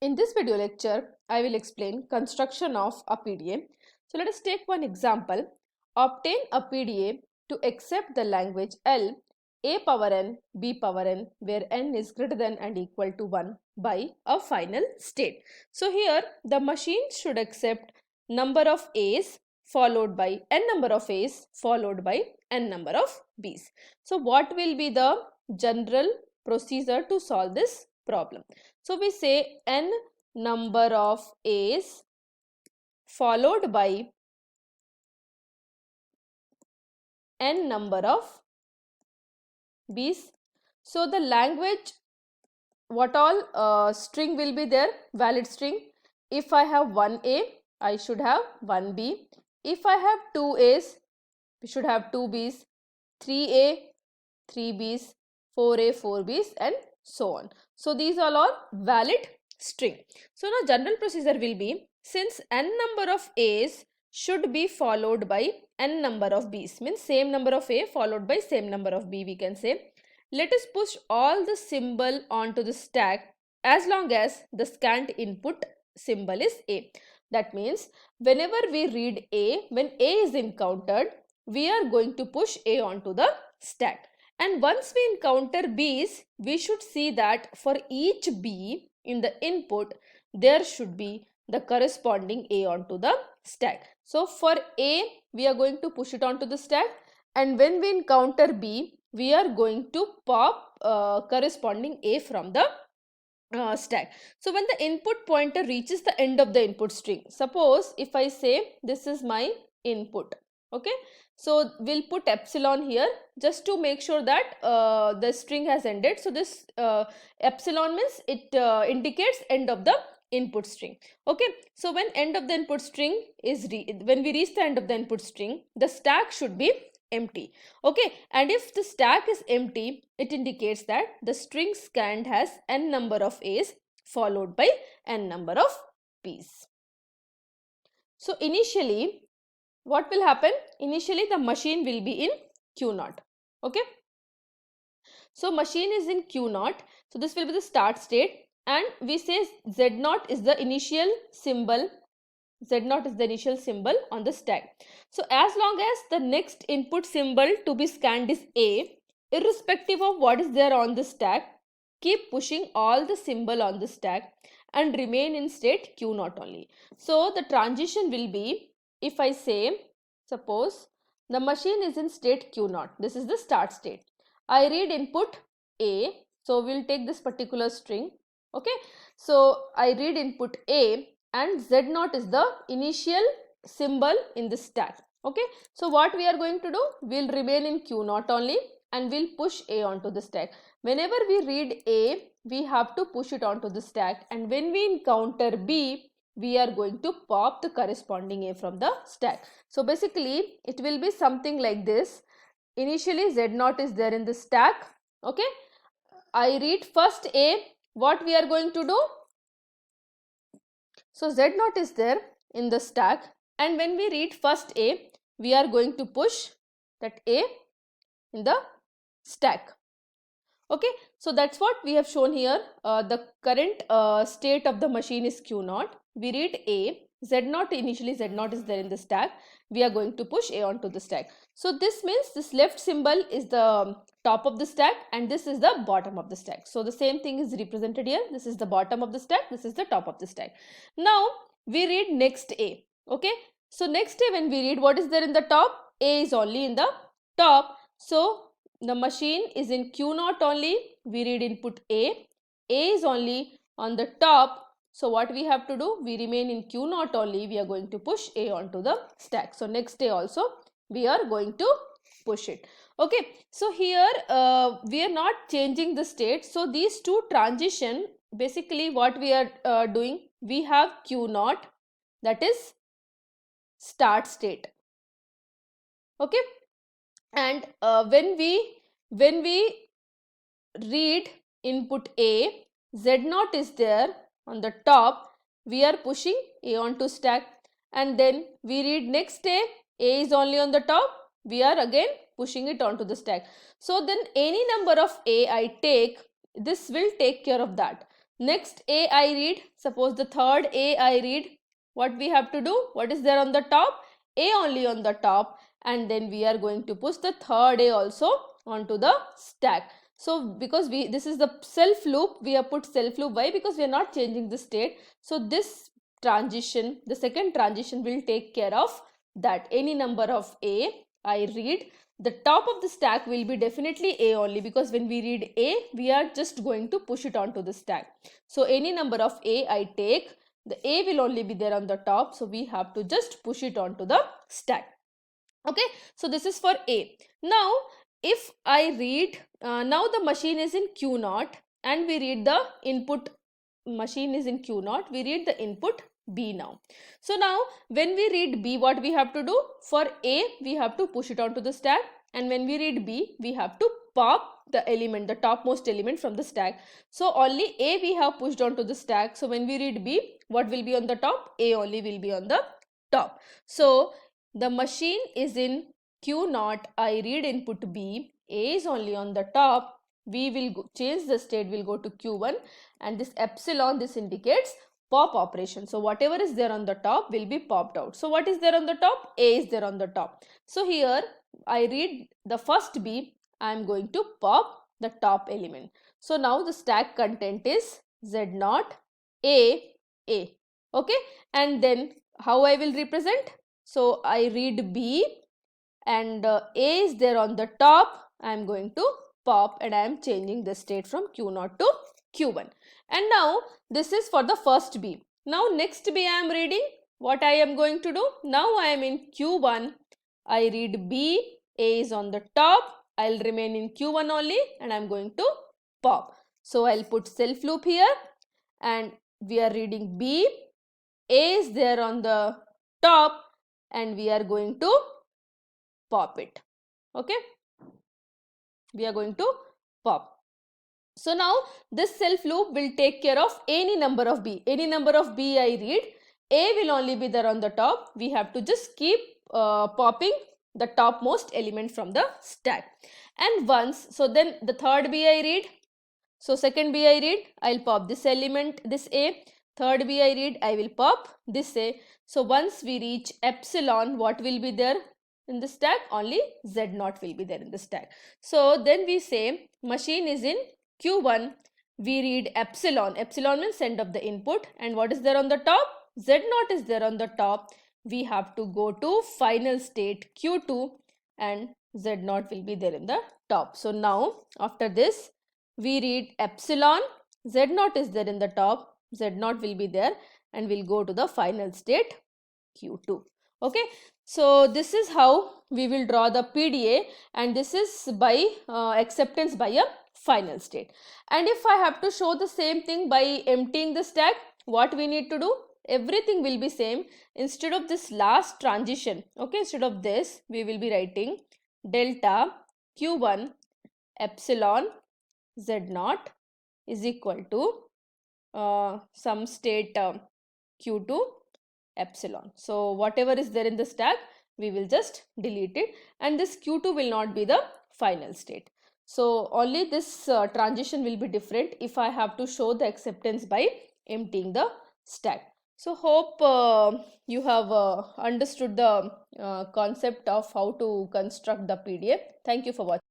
In this video lecture, I will explain construction of a PDA. So let us take one example. Obtain a PDA to accept the language L, A power n, B power n, where n is greater than and equal to 1 by a final state. So here the machine should accept number of A's followed by n number of A's followed by n number of B's. So what will be the general procedure to solve this problem? So we say n number of A's followed by n number of B's. So the language, what all string will be there? Valid string. If I have 1A, I should have 1B. If I have 2A's, we should have 2B's, 3A, 3B's, 4A, 4B's and so on. So these all are valid string. So now general procedure will be, since n number of A's should be followed by n number of B's, means same number of A followed by same number of B, we can say. Let us push all the symbol onto the stack as long as the scanned input symbol is A. That means whenever we read A, when A is encountered, we are going to push A onto the stack. And once we encounter B's, we should see that for each B in the input, there should be the corresponding A onto the stack. So for A, we are going to push it onto the stack, and when we encounter B, we are going to pop corresponding A from the stack. So when the input pointer reaches the end of the input string, suppose if I say this is my input, okay, so we'll put epsilon here just to make sure that the string has ended. So this epsilon means it indicates end of the input string. Okay, so when end of the input string is when we reach the end of the input string, the stack should be empty. Okay, and if the stack is empty, it indicates that the string scanned has n number of A's followed by n number of B's. So initially what will happen? Initially the machine will be in Q0. Okay, so machine is in Q0, so this will be the start state, and we say Z0 is the initial symbol. Z0 is the initial symbol on the stack. So as long as the next input symbol to be scanned is A, irrespective of what is there on the stack, keep pushing all the symbol on the stack and remain in state Q0 only. So the transition will be, if I say, suppose the machine is in state Q0, this is the start state. I read input A, so we'll take this particular string. Okay, so I read input A, and Z0 is the initial symbol in the stack. Okay, so what we are going to do, we'll remain in Q0 only and we'll push A onto the stack. Whenever we read A, we have to push it onto the stack, and when we encounter B, we are going to pop the corresponding A from the stack. So basically it will be something like this. Initially Z0 is there in the stack. Okay, I read first A. What we are going to do? So Z0 is there in the stack, and when we read first A, we are going to push that A in the stack. Okay, so that's what we have shown here. The current state of the machine is Q0. We read A, Z0, initially Z0 is there in the stack. We are going to push A onto the stack. So this means this left symbol is the top of the stack and this is the bottom of the stack. So the same thing is represented here. This is the bottom of the stack, this is the top of the stack. Now we read next A. Okay, so next A, when we read, what is there in the top? A is only in the top. So the machine is in Q0 only. We read input A. A is only on the top. So what we have to do? We remain in Q0 only. We are going to push A onto the stack. So next A also we are going to push it. Okay, so here we are not changing the state. So these two transition, basically what we are doing, we have Q0, that is start state. Okay, and when we read input A, Z0 is there on the top, we are pushing A onto stack, and then we read next A is only on the top, we are again pushing it onto the stack. So then any number of A I take, this will take care of that. Next A I read, suppose the third A I read, what we have to do? What is there on the top? A only on the top, and then we are going to push the third A also onto the stack. So because this is the self loop, we have put self loop. Why? Because we are not changing the state. So this transition, the second transition will take care of that. Any number of A I read, the top of the stack will be definitely A only, because when we read A, we are just going to push it onto the stack. So any number of A I take, the A will only be there on the top, so we have to just push it onto the stack. Okay, so this is for A. Now if I read, now the machine is in Q0 and we read the input, machine is in Q0, we read the input B now. So now when we read B, what we have to do? For A, we have to push it onto the stack, and when we read B, we have to pop the element, the topmost element from the stack. So only A we have pushed onto the stack. So when we read B, what will be on the top? A only will be on the top. So the machine is in Q0, I read input B, A is only on the top, we will change the state, will go to Q1, and this epsilon, this indicates pop operation. So whatever is there on the top will be popped out. So what is there on the top? A is there on the top. So here I read the first B, I am going to pop the top element. So now the stack content is Z0 A. Okay, and then how I will represent? So I read B and A is there on the top. I am going to pop and I am changing the state from Q0 to Q1. And now this is for the first B. Now next B I am reading. What I am going to do? Now I am in Q1. I read B. A is on the top. I will remain in Q1 only and I am going to pop. So I will put self loop here and we are reading B. A is there on the top and we are going to pop it. Okay, we are going to pop. So now this self loop will take care of any number of B. Any number of B I read, A will only be there on the top. We have to just keep popping the topmost element from the stack. And once, so then the third B I read, so second B I read, I will pop this element, this A. Third B I read, I will pop this A. So once we reach epsilon, what will be there in the stack? Only Z0 will be there in the stack. So then we say machine is in Q1, we read epsilon. Epsilon means end of the input, and what is there on the top? Z0 is there on the top. We have to go to final state Q2 and Z0 will be there in the top. So now after this we read epsilon, Z0 is there in the top, Z0 will be there and we'll go to the final state Q2. Okay, so this is how we will draw the PDA, and this is by acceptance by a final state. And if I have to show the same thing by emptying the stack, what we need to do? Everything will be same. Instead of this last transition, okay, instead of this we will be writing delta Q1 epsilon Z0 is equal to some state Q2 epsilon. So whatever is there in the stack, we will just delete it, and this Q2 will not be the final state. So only this transition will be different if I have to show the acceptance by emptying the stack. So hope you have understood the concept of how to construct the PDA. Thank you for watching.